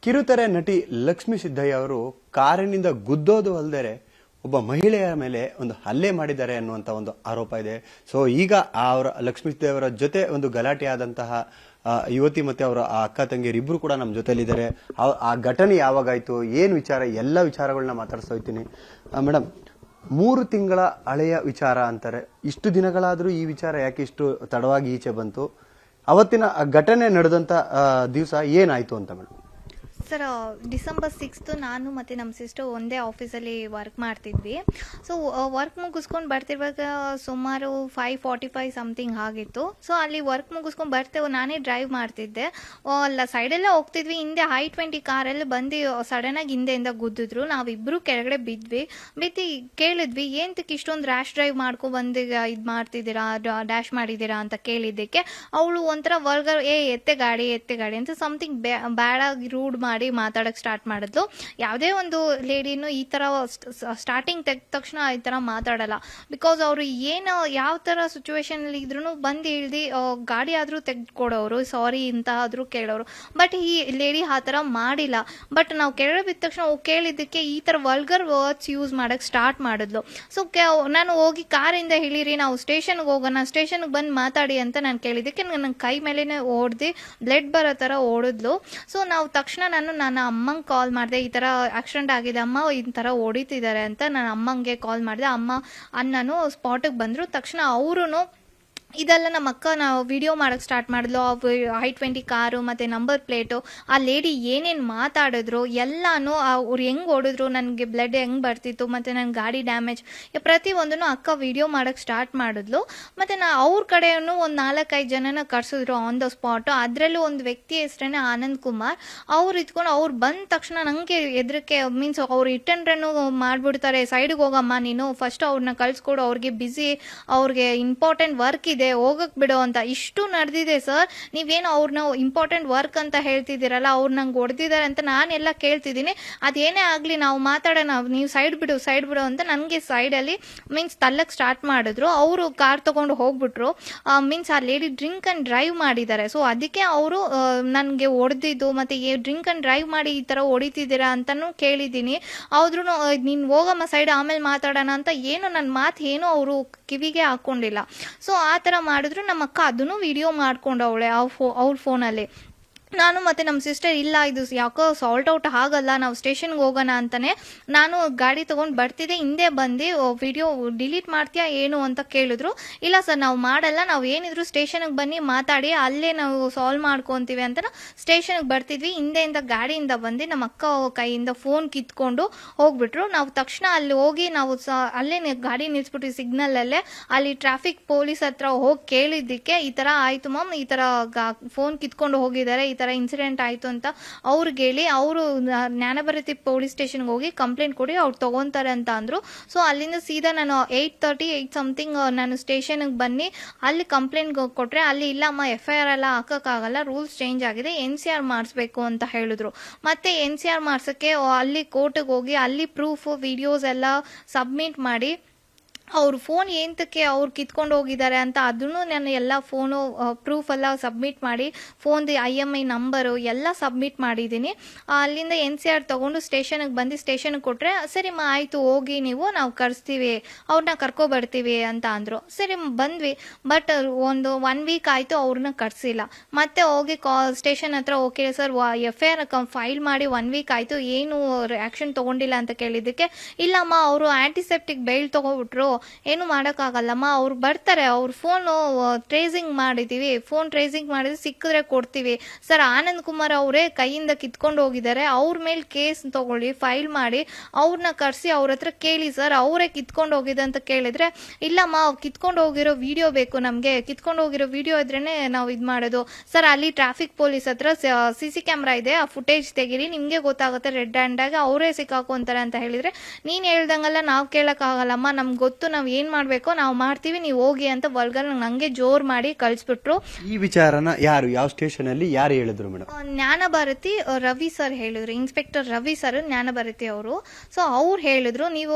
ಕಿರುತೆರೆ ನಟಿ ಲಕ್ಷ್ಮೀ ಸಿದ್ದಯ್ಯ ಅವರು ಕಾರಿನಿಂದ ಗುದ್ದೋದು ಅಲ್ಲದೆ ಒಬ್ಬ ಮಹಿಳೆಯ ಮೇಲೆ ಒಂದು ಹಲ್ಲೆ ಮಾಡಿದ್ದಾರೆ ಅನ್ನುವಂತ ಒಂದು ಆರೋಪ ಇದೆ. ಸೊ ಈಗ ಅವರ ಲಕ್ಷ್ಮೀ ಸಿದ್ದಯ್ಯ ಅವರ ಜೊತೆ ಒಂದು ಗಲಾಟೆ ಆದಂತಹ ಯುವತಿ ಮತ್ತೆ ಅವರ ಅಕ್ಕ ತಂಗಿಯರು ಇಬ್ರು ಕೂಡ ನಮ್ಮ ಜೊತೆಲಿದ್ದಾರೆ. ಆ ಘಟನೆ ಯಾವಾಗಾಯ್ತು, ಏನು ವಿಚಾರ, ಎಲ್ಲ ವಿಚಾರಗಳನ್ನ ಮಾತಾಡ್ತಾ ಹೋಗ್ತೀನಿ. ಮೇಡಮ್, 3 ತಿಂಗಳ ಹಳೆಯ ವಿಚಾರ ಅಂತಾರೆ. ಇಷ್ಟು ದಿನಗಳಾದ್ರೂ ಈ ವಿಚಾರ ಯಾಕೆ ಇಷ್ಟು ತಡವಾಗಿ ಈಚೆ ಬಂತು? ಅವತ್ತಿನ ಘಟನೆ ನಡೆದಂತ ದಿವಸ ಏನಾಯ್ತು ಅಂತ ಮೇಡಮ್? ಸರ್, ಡಿಸೆಂಬರ್ 6 ನಾನು ಮತ್ತು ನಮ್ಮ ಸಿಸ್ಟರ್ ಒಂದೇ ಆಫೀಸಲ್ಲಿ ವರ್ಕ್ ಮಾಡ್ತಿದ್ವಿ. ಸೊ ವರ್ಕ್ ಮುಗಿಸ್ಕೊಂಡು ಬರ್ತಿರುವಾಗ ಸುಮಾರು 5:45 ಸಮಥಿಂಗ್ ಆಗಿತ್ತು. ಸೊ ಅಲ್ಲಿ ವರ್ಕ್ ಮುಗಿಸ್ಕೊಂಡು ಬರ್ತೇವೆ, ನಾನೇ ಡ್ರೈವ್ ಮಾಡ್ತಿದ್ದೆ. ಅಲ್ಲ ಸೈಡಲ್ಲೇ ಹೋಗ್ತಿದ್ವಿ, ಹಿಂದೆ I-20 ಕಾರಲ್ಲಿ ಬಂದು ಸಡನ್ನಾಗಿ ಹಿಂದೆಯಿಂದ ಗುದ್ದಿದ್ರು. ನಾವಿಬ್ಬರು ಕೆಳಗಡೆ ಬಿದ್ದು ಕೇಳಿದ್ವಿ, ಏನಕ್ಕೆ ಇಷ್ಟೊಂದು ರ್ಯಾಶ್ ಡ್ರೈವ್ ಮಾಡ್ಕೊ ಬಂದು ಇದು ಮಾಡ್ತಿದ್ದೀರಾ, ಡ್ಯಾಶ್ ಮಾಡಿದ್ದೀರಾ ಅಂತ ಕೇಳಿದ್ದಕ್ಕೆ ಅವಳು ಒಂಥರ ವರ್ಗರ್ ಎತ್ತೆ ಗಾಡಿ ಅಂತ ಸಮಥಿಂಗ್ ಬ್ಯಾಡಾಗಿ ರೂಡ್ ಮಾಡಿ ಮಾತಾಡಕ್ ಸ್ಟಾರ್ಟ್ ಮಾಡಿದ್ಲು. ಯಾವುದೇ ಒಂದು ಲೇಡಿನೂ ಈ ತರ ಸ್ಟಾರ್ಟಿಂಗ್ ತೆಗ್ದ ತಕ್ಷಣ ಈ ತರ ಮಾತಾಡಲ್ಲ. ಬಿಕಾಸ್ ಅವರು ಏನು ಯಾವ ತರ ಸಿಚುವೇಶನ್ ಅಲ್ಲಿ ಇದ್ರು ಬಂದು ಇಳ್ದಿ ಗಾಡಿ ಆದ್ರೂ ತೆಗೆದುಕೊಡೋರು, ಸಾರಿ ಅಂತ ಆದ್ರೂ ಕೇಳೋರು. ಬಟ್ ಈ ಲೇಡಿ ಆ ತರ ಮಾಡಿಲ್ಲ. ಬಟ್ ನಾವು ಕೆಳಗೆ ಬಿದ್ದ ತಕ್ಷಣ ಕೇಳಿದ್ದಕ್ಕೆ ಈ ತರ ವಲ್ಗರ್ ವರ್ಡ್ಸ್ ಯೂಸ್ ಮಾಡಕ್ ಸ್ಟಾರ್ಟ್ ಮಾಡಿದ್ಲು. ಸೊ ನಾನು ಹೋಗಿ ಕಾರಿಂದ ಹೇಳಿರಿ, ನಾವು ಸ್ಟೇಷನ್ಗೆ ಹೋಗೋಣ, ಸ್ಟೇಷನ್ಗೆ ಬಂದು ಮಾತಾಡಿ ಅಂತ ನಾನು ಕೇಳಿದ್ದಕ್ಕೆ ನನ್ನ ಕೈ ಮೇಲೆನೆ ಓಡ್ದು ಬ್ಲಡ್ ಬರೋ ತರ ಓಡಿದ್ಲು. ಸೊ ನಾವು ತಕ್ಷಣ ನನ್ನ ಅಮ್ಮಂಗೆ ಕಾಲ್ ಮಾಡಿದೆ, ಈ ತರ ಆಕ್ಸಿಡೆಂಟ್ ಆಗಿದೆ ಅಮ್ಮ, ಈ ತರ ಹೊಡಿತಿದ್ದಾರೆ ಅಂತ ನಾನು ಅಮ್ಮಂಗೆ ಕಾಲ್ ಮಾಡಿದೆ. ಅಣ್ಣನು ಸ್ಪಾಟಿಗೆ ಬಂದ್ರು. ತಕ್ಷಣ ಅವರು ಇದೆಲ್ಲ ನಮ್ಮ ಅಕ್ಕ ನಾವು ವಿಡಿಯೋ ಮಾಡಕ್ ಸ್ಟಾರ್ಟ್ ಮಾಡಿದ್ಲು. I-20 ಕಾರು ಮತ್ತೆ ನಂಬರ್ ಪ್ಲೇಟು, ಆ ಲೇಡಿ ಏನೇನು ಮಾತಾಡಿದ್ರು ಎಲ್ಲಾನು, ಅವ್ರು ಹೆಂಗ್ ಓಡಿದ್ರು, ನನಗೆ ಬ್ಲಡ್ ಹೆಂಗ್ ಬರ್ತಿತ್ತು, ಮತ್ತೆ ನನ್ನ ಗಾಡಿ ಡ್ಯಾಮೇಜ್ ಪ್ರತಿಯೊಂದನ್ನು ಅಕ್ಕ ವಿಡಿಯೋ ಮಾಡಕ್ ಸ್ಟಾರ್ಟ್ ಮಾಡಿದ್ಲು. ಮತ್ತೆ ಅವ್ರ ಕಡೆಯೂ ಒಂದು 4-5 ಜನನ ಕರ್ಸಿದ್ರು ಆನ್ ದ ಸ್ಪಾಟ್. ಅದರಲ್ಲೂ ಒಂದು ವ್ಯಕ್ತಿ ಹೆಸರೇನೆ ಆನಂದ್ ಕುಮಾರ್. ಅವ್ರು ಇದ್ಕೊಂಡು ಅವ್ರು ಬಂದ ತಕ್ಷಣ ನಂಗೆ ಎದ್ರಕ್ಕೆ ಮೀನ್ಸ್ ಅವ್ರು ಇಟ್ಟಂಡ್ರನ್ನು ಮಾಡ್ಬಿಡ್ತಾರೆ, ಸೈಡ್ಗೆ ಹೋಗಮ್ಮ ನೀನು, ಫಸ್ಟ್ ಅವ್ರನ್ನ ಕಳ್ಸ್ಕೊಡು, ಅವ್ರಿಗೆ ಬಿಸಿ, ಅವ್ರಿಗೆ ಇಂಪಾರ್ಟೆಂಟ್ ವರ್ಕ್ ಇದೆ, ಹೋಗಕ್ ಬಿಡೋ ಅಂತ. ಇಷ್ಟು ನಡೆದಿದೆ ಸರ್. ನೀವೇನು ಅವ್ರನ್ನ ಇಂಪಾರ್ಟೆಂಟ್ ವರ್ಕ್ ಅಂತ ಹೇಳ್ತಿದ್ದೀರಲ್ಲ, ಅವ್ರು ನಂಗೆ ಹೊಡೆದಿದ್ದಾರೆ ಅಂತ ನಾನೆಲ್ಲ ಕೇಳ್ತಿದ್ದೀನಿ. ಅದೇನೇ ಆಗ್ಲಿ ನಾವು ಮಾತಾಡೋಣ, ನೀವು ಸೈಡ್ ಬಿಡು ಅಂತ ನನಗೆ ಸೈಡಲ್ಲಿ ಮೀನ್ಸ್ ತಲ್ಲಕ್ ಸ್ಟಾರ್ಟ್ ಮಾಡಿದ್ರು. ಅವರು ಕಾರ್ ತಗೊಂಡು ಹೋಗ್ಬಿಟ್ರು. ಮೀನ್ಸ್ ಆ ಲೇಡಿ ಡ್ರಿಂಕ್ ಅಂಡ್ ಡ್ರೈವ್ ಮಾಡಿದ್ದಾರೆ. ಸೊ ಅದಕ್ಕೆ ಅವರು ನನಗೆ ಹೊಡೆದಿದ್ದು, ಮತ್ತೆ ಡ್ರಿಂಕ್ ಅಂಡ್ ಡ್ರೈವ್ ಮಾಡಿ ಈ ತರ ಹೊಡಿತಿದ್ದೀರಾ ಅಂತಾನು ಕೇಳಿದ್ದೀನಿ. ಆದ್ರೂ ನೀನ್ ಹೋಗಮ್ಮ ಸೈಡ್, ಆಮೇಲೆ ಮಾತಾಡೋಣ ಅಂತ ನನ್ನ ಮಾತು ಏನು ಅವರು ಕಿವಿಗೆ ಹಾಕೊಂಡಿಲ್ಲ. ಸೊ ಆ ತರ ಮಾಡಿದ್ರು. ನಮ್ಮ ಅಕ್ಕ ಅದನ್ನು ವಿಡಿಯೋ ಮಾಡ್ಕೊಂಡವಳೆ ಅವ್ರ ಫೋನಲ್ಲಿ. ನಾನು ಮತ್ತೆ ನಮ್ಮ ಸಿಸ್ಟರ್ ಇಲ್ಲ, ಇದು ಯಾಕೋ ಸಾಲ್ಟ್ ಔಟ್ ಆಗಲ್ಲ, ನಾವು ಸ್ಟೇಷನ್ಗೆ ಹೋಗೋಣ ಅಂತಾನೆ ನಾನು ಗಾಡಿ ತಗೊಂಡು ಬರ್ತಿದ್ದೆ. ಹಿಂದೆ ಬಂದು ವಿಡಿಯೋ ಡಿಲೀಟ್ ಮಾಡ್ತೀಯಾ ಏನು ಅಂತ ಕೇಳಿದ್ರು. ಇಲ್ಲ ಸರ್ ನಾವು ಮಾಡಲ್ಲ, ನಾವು ಏನಿದ್ರು ಸ್ಟೇಷನ್ಗೆ ಬನ್ನಿ ಮಾತಾಡಿ, ಅಲ್ಲೇ ನಾವು ಸಾಲ್ವ್ ಮಾಡ್ಕೊಂತೀವಿ ಅಂತ ಸ್ಟೇಷನ್ಗೆ ಬರ್ತಿದ್ವಿ. ಹಿಂದೆಯಿಂದ ಗಾಡಿಯಿಂದ ಬಂದು ನಮ್ಮ ಅಕ್ಕ ಕೈಯಿಂದ ಫೋನ್ ಕಿತ್ಕೊಂಡು ಹೋಗ್ಬಿಟ್ರು. ನಾವು ತಕ್ಷಣ ಅಲ್ಲಿ ಹೋಗಿ ನಾವು ಅಲ್ಲೇ ಗಾಡಿ ನಿಲ್ಸ್ಬಿಟ್ವಿ ಸಿಗ್ನಲ್ ಅಲ್ಲೇ. ಅಲ್ಲಿ ಟ್ರಾಫಿಕ್ ಪೊಲೀಸ್ ಹತ್ರ ಹೋಗಿ ಕೇಳಿದ್ದಕ್ಕೆ ಈ ತರ ಆಯ್ತು ಮ್ಯಾಮ್, ಈ ತರ ಫೋನ್ ಕಿತ್ಕೊಂಡು ಹೋಗಿದ್ದಾರೆ, ಈ ತರ ಇನ್ಸಿಡೆಂಟ್ ಆಯ್ತು ಅಂತ ಅವ್ರಿಗೆ ಹೇಳಿ ಅವರು ಜ್ಞಾನಭಾರತಿ ಪೊಲೀಸ್ ಸ್ಟೇಷನ್ಗೆ ಹೋಗಿ ಕಂಪ್ಲೇಂಟ್ ಕೊಡಿ, ಅವ್ರು ತಗೊಂತಾರೆ ಅಂತ ಅಂದ್ರು. ಸೊ ಅಲ್ಲಿಂದ ಸೀದಾ ನಾನು 8:30 ಸಮಥಿಂಗ್ ನಾನು ಸ್ಟೇಷನ್ಗೆ ಬನ್ನಿ, ಅಲ್ಲಿ ಕಂಪ್ಲೇಂಟ್ ಕೊಟ್ರೆ ಅಲ್ಲಿ ಇಲ್ಲಮ್ಮ FIR ಎಲ್ಲ ಹಾಕಕ್ಕಾಗಲ್ಲ, ರೂಲ್ಸ್ ಚೇಂಜ್ ಆಗಿದೆ, NCR ಮಾಡಿಸ್ಬೇಕು ಅಂತ ಹೇಳಿದ್ರು. ಮತ್ತೆ NCR ಮಾಡ್ಸಕ್ಕೆ ಅಲ್ಲಿ ಕೋರ್ಟ್ಗೆ ಹೋಗಿ ಅಲ್ಲಿ ಪ್ರೂಫ್ ವಿಡಿಯೋಸ್ ಎಲ್ಲ ಸಬ್ಮಿಟ್ ಮಾಡಿ ಅವ್ರ ಫೋನ್ ಏನಕ್ಕೆ ಅವ್ರು ಕಿತ್ಕೊಂಡು ಹೋಗಿದ್ದಾರೆ ಅಂತ ಅದನ್ನು ನಾನು ಎಲ್ಲ ಫೋನು ಪ್ರೂಫ್ ಎಲ್ಲ ಸಬ್ಮಿಟ್ ಮಾಡಿ, ಫೋನ್ದು IMI ನಂಬರು ಎಲ್ಲ ಸಬ್ಮಿಟ್ ಮಾಡಿದ್ದೀನಿ. ಅಲ್ಲಿಂದ NCR ತಗೊಂಡು ಸ್ಟೇಷನ್ಗೆ ಬಂದು ಸ್ಟೇಷನ್ಗೆ ಕೊಟ್ಟರೆ, ಸರಿಮ್ಮ ಆಯಿತು ಹೋಗಿ ನೀವು, ನಾವು ಕರೆಸ್ತೀವಿ, ಅವ್ರನ್ನ ಕರ್ಕೊಬರ್ತೀವಿ ಅಂತ ಅಂದರು. ಸರಿ ಬಂದ್ವಿ. ಬಟ್ ಒಂದು 1 ವೀಕ್ ಆಯಿತು, ಅವ್ರನ್ನ ಕರ್ಸಿಲ್ಲ. ಮತ್ತೆ ಹೋಗಿ ಸ್ಟೇಷನ್ ಹತ್ರ ಓಕೆ ಸರ್ FIR ಫೈಲ್ ಮಾಡಿ 1 ವೀಕ್ ಆಯಿತು, ಏನು ಆ್ಯಕ್ಷನ್ ತೊಗೊಂಡಿಲ್ಲ ಅಂತ ಕೇಳಿದ್ದಕ್ಕೆ, ಇಲ್ಲಮ್ಮ ಅವರು ಆ್ಯಂಟಿಸೆಪ್ಟಿಕ್ ಬೈಲ್ ತೊಗೊಬಿಟ್ರು, ಏನು ಮಾಡೋಕ್ಕಾಗಲ್ಲಮ್ಮ, ಅವ್ರು ಬರ್ತಾರೆ, ಅವ್ರ ಫೋನು ಟ್ರೇಸಿಂಗ್ ಮಾಡಿದ್ದೀವಿ, ಫೋನ್ ಟ್ರೇಸಿಂಗ್ ಮಾಡಿದ್ರೆ ಸಿಕ್ಕಿದ್ರೆ ಕೊಡ್ತೀವಿ. ಸರ್ ಆನಂದ್ ಕುಮಾರ್ ಅವರೇ ಕೈಯಿಂದ ಕಿತ್ಕೊಂಡು ಹೋಗಿದ್ದಾರೆ, ಅವ್ರ ಮೇಲೆ ಕೇಸ್ ತಗೊಳ್ಳಿ, ಫೈಲ್ ಮಾಡಿ, ಅವ್ರನ್ನ ಕರೆಸಿ ಅವ್ರ ಹತ್ರ ಕೇಳಿ ಸರ್, ಅವರೇ ಕಿತ್ಕೊಂಡು ಹೋಗಿದೆ ಅಂತ ಕೇಳಿದ್ರೆ, ಇಲ್ಲಮ್ಮ ಕಿತ್ಕೊಂಡು ಹೋಗಿರೋ ವಿಡಿಯೋ ಬೇಕು ನಮಗೆ, ಕಿತ್ಕೊಂಡು ಹೋಗಿರೋ ವಿಡಿಯೋ ಇದ್ರೇನೆ ನಾವು ಇದು ಮಾಡೋದು. ಸರ್ ಅಲ್ಲಿ ಟ್ರಾಫಿಕ್ ಪೊಲೀಸ್ ಹತ್ರ CC ಕ್ಯಾಮ್ರಾ ಇದೆ, ಆ ಫುಟೇಜ್ ತೆಗೀರಿ, ನಿಮಗೆ ಗೊತ್ತಾಗುತ್ತೆ ರೆಡ್ ಹ್ಯಾಂಡಾಗಿ ಅವರೇ ಸಿಕ್ಕಾಕೊಂತಾರೆ ಅಂತ ಹೇಳಿದ್ರೆ, ನೀನು ಹೇಳ್ದಂಗೆಲ್ಲ ನಾವು ಕೇಳೋಕ್ಕಾಗಲ್ಲಮ್ಮ, ನಮ್ಗೆ ಗೊತ್ತು ನಾವು ಏನ್ ಮಾಡ್ಬೇಕೋ ನಾವು ಮಾಡ್ತೀವಿ, ನೀವು ಹೋಗಿ ಅಂತ ವಲ್ಗರ್ ನಂಗೆ ಜೋರ್ ಮಾಡಿ ಕಳ್ಸ್ಬಿಟ್ರು. ಈ ವಿಚಾರನ ಯಾರು, ಯಾವ ಸ್ಟೇಷನ್ ಅಲ್ಲಿ ಯಾರು ಹೇಳಿದ್ರು ಮೇಡಮ್? ಜ್ಞಾನ ಭಾರತಿ ರವಿ ಸರ್ ಹೇಳಿದ್ರು, ಇನ್ಸ್ಪೆಕ್ಟರ್ ರವಿ ಸರ್ ಜ್ಞಾನ ಭಾರತಿ ಅವರು. ಸೊ ಅವ್ರು ಹೇಳಿದ್ರು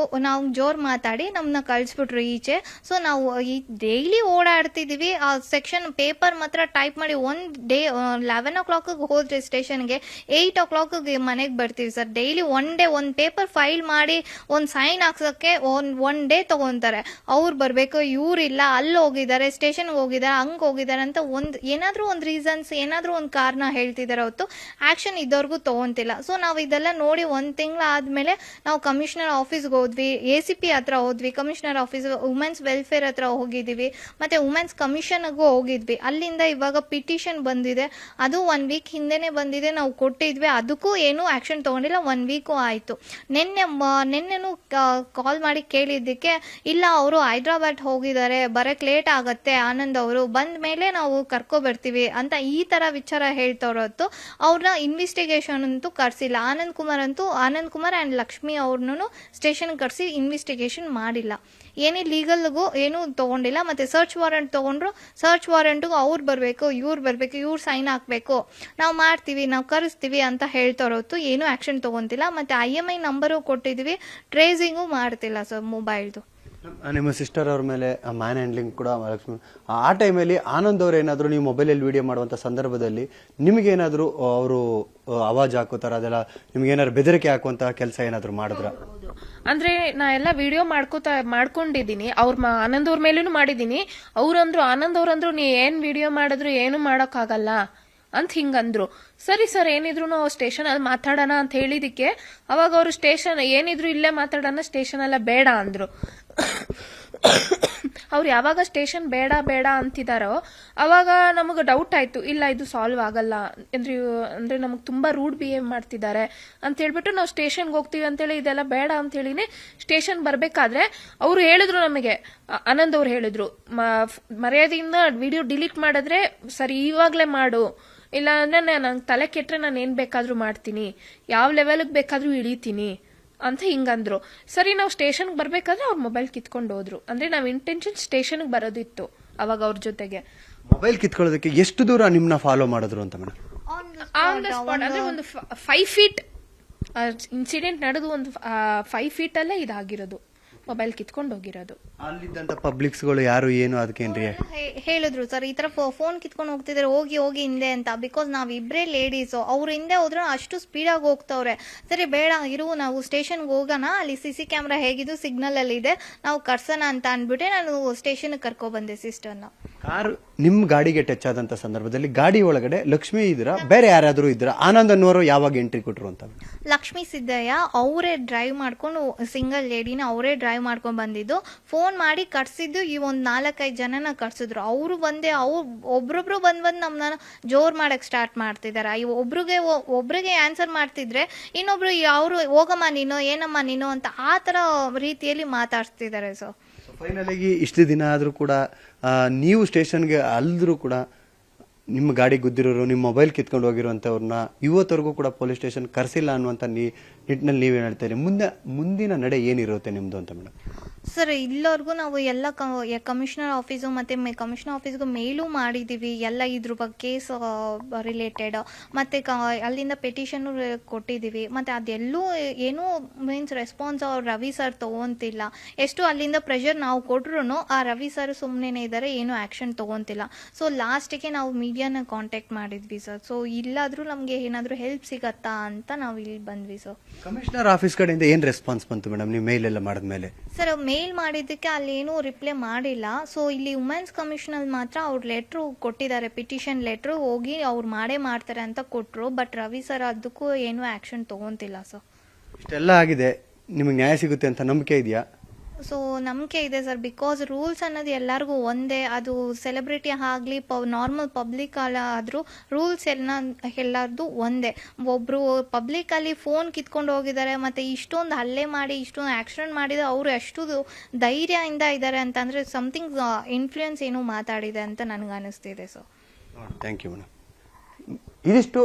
ನಾವು ಜೋರ್ ಮಾತಾಡಿ ನಮ್ಮನ್ನ ಕಳ್ಸ್ಬಿಟ್ರು ಈಚೆ. ಸೊ ನಾವು ಈ ಡೈಲಿ ಓಡಾಡ್ತಿದೀವಿ, ಆ ಸೆಕ್ಷನ್ ಪೇಪರ್ ಮಾತ್ರ ಟೈಪ್ ಮಾಡಿ ಒಂದ್ ಡೇ 11 o'clock ಹೋದ್ರೆ ಸ್ಟೇಷನ್ಗೆ 8 o'clock ಮನೆಗೆ ಬರ್ತೀವಿ ಸರ್. ಡೈಲಿ ಒಂದ್ ಪೇಪರ್ ಫೈಲ್ ಮಾಡಿ ಒಂದ್ ಸೈನ್ ಹಾಕ್ಸಕ್ಕೆ ಒನ್ ಡೇ ತಗೊಂತಾರೆ. ಅವ್ರು ಬರ್ಬೇಕು, ಇವ್ರಿಲ್ಲ, ಅಲ್ಲಿ ಹೋಗಿದ್ದಾರೆ, ಸ್ಟೇಷನ್ ಹೋಗಿದ್ದಾರೆ, ಹಂಗ್ ಹೋಗಿದ್ದಾರೆ ಅಂತ ಏನಾದ್ರೂ ಒಂದ್ ರೀಸನ್ಸ್, ಏನಾದ್ರೂ ಒಂದ್ ಕಾರಣ ಹೇಳ್ತಿದಾರೆ ಹೊತ್ತು ಆಕ್ಷನ್ ಇದ್ದವ್ರಿಗೂ ತಗೊಂತಿಲ್ಲ. ಸೊ ನಾವು ಇದೆಲ್ಲ ನೋಡಿ 1 ತಿಂಗಳ ಆದ್ಮೇಲೆ ನಾವು ಕಮಿಷನರ್ ಆಫೀಸ್ಗೆ ಹೋದ್ವಿ, ACP ಹತ್ರ ಹೋದ್ವಿ, ಕಮಿಷನರ್ ಆಫೀಸ್, ವುಮೆನ್ಸ್ ವೆಲ್ಫೇರ್ ಹತ್ರ ಹೋಗಿದೀವಿ, ಮತ್ತೆ ವುಮೆನ್ಸ್ ಕಮಿಷನ್ಗೂ ಹೋಗಿದ್ವಿ. ಅಲ್ಲಿಂದ ಇವಾಗ ಪಿಟಿಷನ್ ಬಂದಿದೆ, ಅದು 1 week ಹಿಂದೆನೆ ಬಂದಿದೆ, ನಾವು ಕೊಟ್ಟಿದ್ವಿ, ಅದಕ್ಕೂ ಏನು ಆಕ್ಷನ್ ತಗೊಂಡಿಲ್ಲ. 1 week ಆಯ್ತು. ನಿನ್ನೆನು ಕಾಲ್ ಮಾಡಿ ಕೇಳಿದ್ದಕ್ಕೆ ಇಲ್ಲ ಅವರು ಹೈದ್ರಾಬಾದ್ ಹೋಗಿದ್ದಾರೆ, ಬರಕ್ ಲೇಟ್ ಆಗತ್ತೆ, ಆನಂದ್ ಅವರು ಬಂದ ಮೇಲೆ ನಾವು ಕರ್ಕೊ ಬರ್ತೀವಿ ಅಂತ ಈ ತರ ವಿಚಾರ ಹೇಳ್ತಾರತ್ತು. ಅವ್ರನ್ನ ಇನ್ವೆಸ್ಟಿಗೇಷನ್ ಅಂತೂ ಕರ್ಸಿಲ್ಲ. ಆನಂದ್ ಕುಮಾರ್ ಅಂಡ್ ಲಕ್ಷ್ಮಿ ಅವ್ರನ್ನು ಸ್ಟೇಷನ್ ಕರ್ಸಿ ಇನ್ವೆಸ್ಟಿಗೇಷನ್ ಮಾಡಿಲ್ಲ. ಏನೇ ಲೀಗಲ್ಗೂ ಏನು ತಗೊಂಡಿಲ್ಲ. ಮತ್ತೆ ಸರ್ಚ್ ವಾರೆಂಟ್ ತಗೊಂಡ್ರು, ಸರ್ಚ್ ವಾರೆಂಟ್ಗೂ ಅವ್ರು ಬರ್ಬೇಕು, ಇವ್ರು ಸೈನ್ ಹಾಕ್ಬೇಕು, ನಾವು ಮಾಡ್ತೀವಿ, ನಾವು ಕರೆಸ್ತೀವಿ ಅಂತ ಹೇಳ್ತಾರ ಹೊತ್ತು ಏನು ಆಕ್ಷನ್ ತಗೊಂತಿಲ್ಲ. ಮತ್ತೆ IMI ನಂಬರು ಕೊಟ್ಟಿದೀವಿ, ಟ್ರೇಸಿಂಗು ಮಾಡ್ತಿಲ್ಲ ಸರ್ ಮೊಬೈಲ್ದು. ನಿಮ್ಮ ಸಿಸ್ಟರ್ ಅವ್ರ ಮೇಲೆ ಮ್ಯಾನ್ ಹ್ಯಾಂಡ್ಲಿಂಗ್ ಕೂಡ ಲಕ್ಷ್ಮಿ, ಆ ಟೈಮಲ್ಲಿ ಆನಂದ್ ಅವ್ರು ಏನಾದ್ರು ನೀವು ಮೊಬೈಲಲ್ಲಿ ವಿಡಿಯೋ ಮಾಡುವಂತ ಸಂದರ್ಭದಲ್ಲಿ ನಿಮ್ಗೇನಾದ್ರು ಅವರು ಅವಾಜ್ ಹಾಕೋತಾರ, ಅದೆಲ್ಲ ನಿಮ್ಗೇನಾದ್ರು ಬೆದರಿಕೆ ಹಾಕುವಂತ ಕೆಲಸ ಏನಾದ್ರು ಮಾಡಿದ್ರ? ಅಂದ್ರೆ ನಾ ಎಲ್ಲ ವಿಡಿಯೋ ಮಾಡ್ಕೊಂಡಿದ್ದೀನಿ, ಆನಂದ್ ಅವ್ರ ಮೇಲೂ ಮಾಡಿದೀನಿ. ಆನಂದ್ ಅವ್ರಂದ್ರು ನೀ ಏನ್ ವಿಡಿಯೋ ಮಾಡಿದ್ರು ಏನು ಮಾಡಕ್ಕಾಗಲ್ಲ ಅಂತ ಹಿಂಗಂದ್ರು. ಸರಿ ಸರ್, ಏನಿದ್ರು ಸ್ಟೇಷನ್ ಅಲ್ಲಿ ಮಾತಾಡೋಣ ಅಂತ ಹೇಳಿದಕ್ಕೆ ಅವಾಗ ಅವರು ಸ್ಟೇಷನ್ ಏನಿದ್ರು ಇಲ್ಲೇ ಮಾತಾಡೋಣ, ಸ್ಟೇಷನ್ ಎಲ್ಲ ಬೇಡ ಅಂದ್ರು. ಅವ್ರು ಯಾವಾಗ ಸ್ಟೇಷನ್ ಬೇಡ ಬೇಡ ಅಂತಿದಾರೋ ಅವಾಗ ನಮಗೆ ಡೌಟ್ ಆಯ್ತು, ಇಲ್ಲ ಇದು ಸಾಲ್ವ್ ಆಗಲ್ಲ ಅಂದ್ರೆ ನಮಗೆ ತುಂಬಾ ರೂಡ್ ಬಿಹೇವ್ ಮಾಡ್ತಿದ್ದಾರೆ ಅಂತ ಹೇಳ್ಬಿಟ್ಟು ನಾವು ಸ್ಟೇಷನ್ಗೆ ಹೋಗ್ತೀವಿ ಅಂತೇಳಿ ಇದೆಲ್ಲ ಬೇಡ ಅಂತ ಹೇಳಿನಿ. ಸ್ಟೇಷನ್ ಬರ್ಬೇಕಾದ್ರೆ ಅವ್ರು ಹೇಳಿದ್ರು ನಮಗೆ, ಆನಂದ್ ಅವ್ರು ಹೇಳಿದ್ರು, ಮರ್ಯಾದೆಯಿಂದ ವಿಡಿಯೋ ಡಿಲೀಟ್ ಮಾಡಿದ್ರೆ ಸರಿ ಇವಾಗ್ಲೇ ಮಾಡು, ಇಲ್ಲ ಅಂದ್ರೆ ನಂಗೆ ತಲೆ ಕೆಟ್ರೆ ನಾನು ಏನ್ ಬೇಕಾದ್ರೂ ಮಾಡ್ತೀನಿ, ಯಾವ ಲೆವೆಲ್ಗೆ ಬೇಕಾದ್ರೂ ಇಳಿತೀನಿ ಅಂತ ಹಿಂಗಂದ್ರು. ಸರಿ, ನಾವು ಸ್ಟೇಷನ್ಗೆ ಬರ್ಬೇಕಾದ್ರೆ ಅವ್ರ ಮೊಬೈಲ್ ಕಿತ್ಕೊಂಡು ಹೋದ್ರು. ಅಂದ್ರೆ ನಾವ್ ಇಂಟೆನ್ಷನ್ ಸ್ಟೇಷನ್ಗೆ ಬರೋದಿತ್ತು ಅವಾಗ ಅವ್ರ ಜೊತೆಗೆ. ಮೊಬೈಲ್ ಕಿತ್ಕೊಳ್ಳೋದಕ್ಕೆ ಎಷ್ಟು ದೂರ ನಿಮ್ನ ಫಾಲೋ ಮಾಡಿದ್ರು ಅಂತ ಮೇಡಮ್? ಆನ್ ದ ಸ್ಪಾಟ್ ಅಂದ್ರೆ ಒಂದು 5 feet ಇನ್ಸಿಡೆಂಟ್ ನಡೆದು ಒಂದು 5 feet ಅಲ್ಲೇ ಇದಾಗಿರೋದು, ಮೊಬೈಲ್ ಕಿತ್ಕೊಂಡು ಹೋಗಿರೋದು. ಅಲ್ಲಿದ್ದಂತ ಪಬ್ಲಿಕ್ಸ್ಗಳು ಯಾರು ಏನು ಅದಕ್ಕೇನ್ರಿ ಹೇಳಿದ್ರು ಸರ್, ಈ ತರ ಫೋನ್ ಕಿತ್ಕೊಂಡು ಹೋಗ್ತಿದ್ರೆ ಹೋಗಿ ಹಿಂದೆ ಅಂತ. ಬಿಕಾಸ್ ನಾವ್ ಇಬ್ರೇ ಲೇಡೀಸ್, ಅವ್ರ ಹಿಂದೆ ಹೋದ್ರೆ ಅಷ್ಟು ಸ್ಪೀಡಾಗಿ ಹೋಗ್ತವ್ರೆ. ಸರಿ ಬೇಡ ಇರು, ನಾವು ಸ್ಟೇಷನ್ಗೆ ಹೋಗೋಣ, ಅಲ್ಲಿ CC ಕ್ಯಾಮ್ರಾ ಹೇಗಿದ್ದು ಸಿಗ್ನಲ್ ಅಲ್ಲಿ ಇದೆ, ನಾವು ಕರ್ಸೋಣ ಅಂತ ಅನ್ಬಿಟ್ಟೆ ನಾನು ಸ್ಟೇಷನ್ ಕರ್ಕೊ ಬಂದೆ ಸಿಸ್ಟರ್ನ. ಕಾರ್ ನಿಮ್ ಗಾಡಿಗೆ ಟಚ್ ಆದಂತ ಸಂದರ್ಭದಲ್ಲಿ ಗಾಡಿ ಒಳಗಡೆ ಲಕ್ಷ್ಮಿ ಇದ್ರ, ಬೇರೆ ಯಾರಾದ್ರೂ ಇದ್ರ? ಆನಂದ್ ಅನ್ನೋರು ಯಾವಾಗ ಎಂಟ್ರಿ ಕೊಟ್ರು ಅಂತ? ಲಕ್ಷ್ಮಿ ಸಿದ್ದಯ್ಯ ಅವರೇ ಡ್ರೈವ್ ಮಾಡ್ಕೊಂಡು, ಸಿಂಗಲ್ ಲೇಡಿನ ಅವರೇ ಡ್ರೈವ್ ಮಾಡ್ಕೊಂಡ್ ಬಂದಿದ್ದು. ಫೋನ್ ಮಾಡಿ ಕರ್ಸಿದ್ದು ಈ ಒಂದ್ 4-5 ಜನನ ಕರ್ಸಿದ್ರು. ಅವರು ಒಬ್ರೊಬ್ರು ಬಂದ್ ನಮ್ನ ಜೋರ್ ಮಾಡಕ್ ಸ್ಟಾರ್ಟ್ ಮಾಡ್ತಿದಾರೆ. ಒಬ್ರಿಗೆ ಆನ್ಸರ್ ಮಾಡ್ತಿದ್ರೆ ಇನ್ನೊಬ್ರು ಅವ್ರು ಹೋಗಮ್ಮ ನೀನು, ಏನಮ್ಮ ನೀನು ಅಂತ ಆ ತರ ರೀತಿಯಲ್ಲಿ ಮಾತಾಡ್ತಿದ್ದಾರೆ. ಸೊ ಫೈನಲ್ ಆಗಿ ಇಷ್ಟು ದಿನ ಆದ್ರೂ ಕೂಡ ನೀವು ಸ್ಟೇಷನ್ಗೆ ಅಲ್ದ್ರೂ ಕೂಡ ನಿಮ್ಮ ಗಾಡಿ ಗುದ್ದಿರೋರು, ನಿಮ್ಮ ಮೊಬೈಲ್ ಕಿತ್ಕೊಂಡು ಹೋಗಿರುವಂತವ್ರನ್ನ ಇವತ್ತವರೆಗೂ ಕೂಡ ಪೊಲೀಸ್ ಸ್ಟೇಷನ್ ಕರ್ಸಿಲ್ಲ ಅನ್ನುವಂತ ನಿಟ್ಟಿನಲ್ಲಿ ನೀವೇನ್ ಹೇಳ್ತೀರಿ? ಮುಂದಿನ ನಡೆ ಏನಿರುತ್ತೆ ನಿಮ್ದು ಅಂತ ಮೇಡಮ್? ಸರ್, ಇಲ್ಲವರೆಗೂ ನಾವು ಎಲ್ಲ ಕಮಿಷನರ್ ಆಫೀಸು ಮತ್ತೆ ಕಮಿಷನರ್ ಆಫೀಸ್ಗೂ ಮೇಲೂ ಮಾಡಿದೀವಿ, ಎಲ್ಲ ಇದ್ರ ಬಗ್ಗೆ ಕೇಸ್ ರಿಲೇಟೆಡ್. ಮತ್ತೆ ಅಲ್ಲಿಂದ ಪೆಟಿಷನ್ ಕೊಟ್ಟಿದೀವಿ. ಮತ್ತೆ ಅದೆಲ್ಲೂ ಏನೂ ಮೀನ್ಸ್ ರೆಸ್ಪಾನ್ಸ್ ರವಿ ಸರ್ ತಗೊಂತಿಲ್ಲ. ಎಷ್ಟು ಅಲ್ಲಿಂದ ಪ್ರೆಷರ್ ನಾವು ಕೊಟ್ರು ಆ ರವಿ ಸರ್ ಸುಮ್ಮನೆ ಇದ್ದಾರೆ, ಏನು ಆಕ್ಷನ್ ತಗೊಂತಿಲ್ಲ. ಸೊ ಲಾಸ್ಟಿಗೆ ನಾವು ಮೀಡಿಯಾನ ಕಾಂಟ್ಯಾಕ್ಟ್ ಮಾಡಿದ್ವಿ ಸರ್. ಸೊ ಇಲ್ಲಾದ್ರೂ ನಮ್ಗೆ ಏನಾದ್ರೂ ಹೆಲ್ಪ್ ಸಿಗತ್ತಾ ಅಂತ ನಾವು ಇಲ್ಲಿ ಬಂದ್ವಿ ಸರ್. ಕಮಿಷನರ್ ಆಫೀಸ್ ಕಡೆಯಿಂದ ಏನ್ ರೆಸ್ಪಾನ್ಸ್ ಬಂತು ಮೇಡಮ್ ನೀವು ಮೇಲ್ ಎಲ್ಲ ಮಾಡಿದ್ಮೇಲೆ? ಸರ್, ಮೇಲ್ ಮಾಡಿದ್ದಕ್ಕೆ ಅಲ್ಲಿ ಏನೂ ರಿಪ್ಲೈ ಮಾಡಿಲ್ಲ. ಸೊ ಇಲ್ಲಿ ವುಮೆನ್ಸ್ ಕಮಿಷನ್ ಮಾತ್ರ ಅವ್ರ ಲೆಟ್ರು ಕೊಟ್ಟಿದ್ದಾರೆ, ಪಿಟಿಷನ್ ಲೆಟ್ರು ಹೋಗಿ ಅವ್ರು ಮಾಡ್ತಾರೆ ಅಂತ ಕೊಟ್ರು. ಬಟ್ ರವಿ ಸರ್ ಅದಕ್ಕೂ ಏನೂ ಆಕ್ಷನ್ ತಗೊಂತಿಲ್ಲ ಸರ್. ಇಷ್ಟೆಲ್ಲ ಆಗಿದೆ, ನಿಮಗೆ ನ್ಯಾಯ ಸಿಗುತ್ತೆ ಅಂತ ನಂಬಿಕೆ ಇದೆಯಾ? ಸೊ ನಂಬಿಕೆ ಇದೆ ಸರ್, ಬಿಕಾಸ್ ರೂಲ್ಸ್ ಅನ್ನೋದು ಎಲ್ಲರಿಗೂ ಒಂದೇ. ಅದು ಸೆಲೆಬ್ರಿಟಿ ಆಗಲಿ ನಾರ್ಮಲ್ ಪಬ್ಲಿಕ್ ಆದ್ರೂ ರೂಲ್ಸ್ ಎಲ್ಲರದು ಒಂದೇ. ಒಬ್ರು ಪಬ್ಲಿಕ್ ಅಲ್ಲಿ ಫೋನ್ ಕಿತ್ಕೊಂಡು ಹೋಗಿದ್ದಾರೆ, ಮತ್ತೆ ಇಷ್ಟೊಂದು ಹಲ್ಲೆ ಮಾಡಿ ಇಷ್ಟೊಂದು ಆಕ್ಸಿಡೆಂಟ್ ಮಾಡಿದ್ರೆ ಅವರು ಎಷ್ಟು ಧೈರ್ಯದಿಂದ ಇದ್ದಾರೆ ಅಂತಂದ್ರೆ ಸಮಥಿಂಗ್ ಇನ್ಫ್ಲೂಯೆನ್ಸ್ ಏನು ಮಾತಾಡಿದೆ ಅಂತ ನನಗೆ ಅನಿಸ್ತಿದೆ ಸರ್. Thank you madam. ಇದಿಷ್ಟು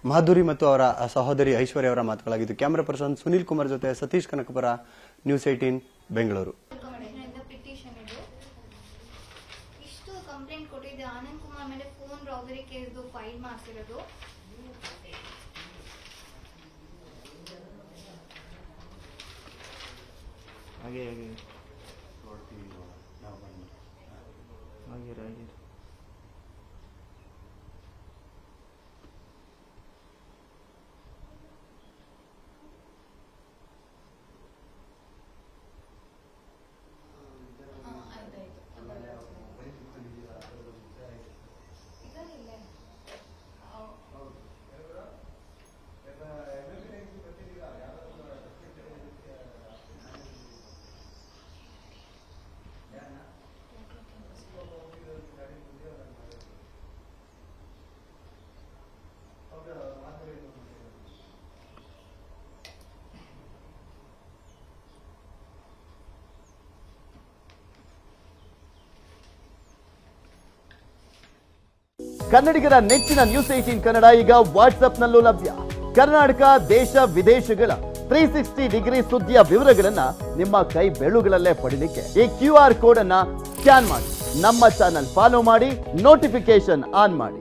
ಮಾಧುರಿ ಮತ್ತು ಅವರ ಸಹೋದರಿ ಐಶ್ವರ್ಯ ಅವರ ಮಾತುಗಳಾಗಿದ್ದು. ಕ್ಯಾಮರಾ ಪರ್ಸನ್ ಸುನೀಲ್ ಕುಮಾರ್ ಜೊತೆ ಸತೀಶ್ ಕನಕಪುರ, ನ್ಯೂಸ್ 18 ಬೆಂಗಳೂರು. ಮಾಡಿಸಿರೋದು. ಹಾಗೆ ಹಾಗೆ ಕನ್ನಡಿಗರ ನೆಚ್ಚಿನ ನ್ಯೂಸ್ 18 ಕನ್ನಡ ಈಗ ವಾಟ್ಸ್ಆಪ್ನಲ್ಲೂ ಲಭ್ಯ. ಕರ್ನಾಟಕ, ದೇಶ ವಿದೇಶಗಳ 360 ಡಿಗ್ರಿ ಸುದ್ದಿಯ ವಿವರಗಳನ್ನ ನಿಮ್ಮ ಕೈ ಬೆರಳುಗಳಲ್ಲೇ ಪಡಿಲಿಕ್ಕೆ ಈ QR ಕೋಡ್ ಅನ್ನ ಸ್ಕ್ಯಾನ್ ಮಾಡಿ ನಮ್ಮ ಚಾನಲ್ ಫಾಲೋ ಮಾಡಿ, ನೋಟಿಫಿಕೇಶನ್ ಆನ್ ಮಾಡಿ.